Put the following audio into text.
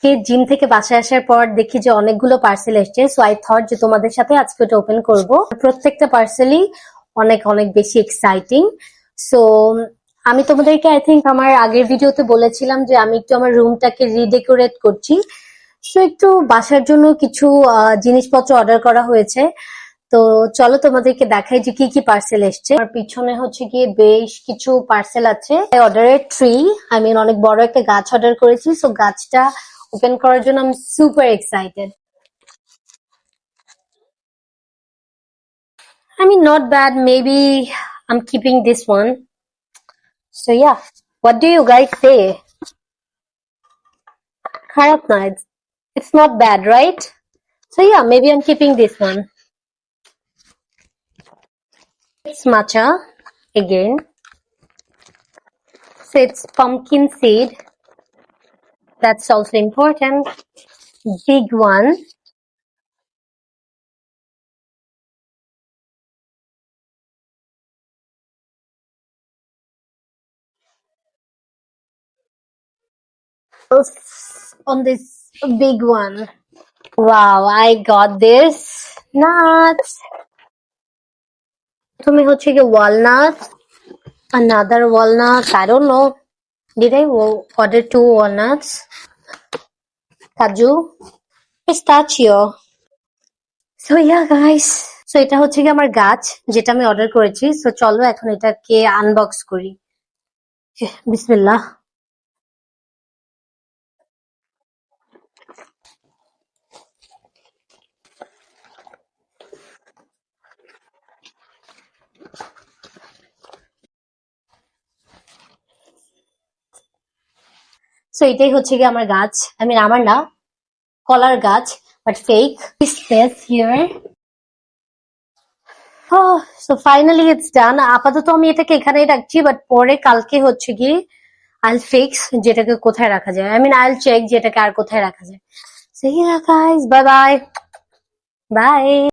আজকে জিম থেকে বাসায় আসার পর দেখি যে অনেকগুলো পার্সেল এসছে, সো আই থট যে তোমাদের সাথে আজকে ওটা ওপেন করব। প্রত্যেকটা পার্সেলই অনেক অনেক বেশি এক্সাইটিং। সো আমি তোমাদেরকে আই থিঙ্ক আমার আগের ভিডিওতে বলেছিলাম যে আমি একটু আমার রুমটাকে রিডেকোরেট করছি, সো একটু বাসার জন্য কিছু জিনিসপত্র অর্ডার করা হয়েছে। তো চলো তোমাদেরকে দেখাই যে কি কি পার্সেল এসছে। আমার পিছনে হচ্ছে গিয়ে বেশ কিছু পার্সেল আছে। অর্ডারের ট্রি, আই মিন অনেক বড় একটা গাছ অর্ডার করেছি, সো গাছটা ওপেন করার জন্য আমি super excited. I mean, not bad. Maybe I'm keeping this one. So yeah, what do you guys say? খারাপ না, it's not bad, right? So yeah, maybe I'm keeping this one. It's matcha again. So it's pumpkin seed. That's also important. Big one. On this big one. Wow, I got this. Nuts. তুমি হচ্ছে কি walnuts, another walnut. I don't know. Did I order 2 walnuts? Kaju, pistachio. So yeah, guys. So এটা হচ্ছে কি আমার গাছ যেটা আমি অর্ডার করেছি। সো চলো এখন এটাকে আনবক্স করি। বিসমিল্লাহ। সো এটাই হচ্ছে কি আমার গাছ, আই মিন আমার না, কলার গাছ, but fake. Space here. So finally it's ডান। আপাতত আমি এটাকে এখানেই রাখছি, বাট পরে কালকে হচ্ছে কি আইল ফিক্স যেটাকে কোথায় রাখা যায়, আই মিন আইল চেক যেটাকে আর কোথায় রাখা যায়। So here guys, bye bye bye.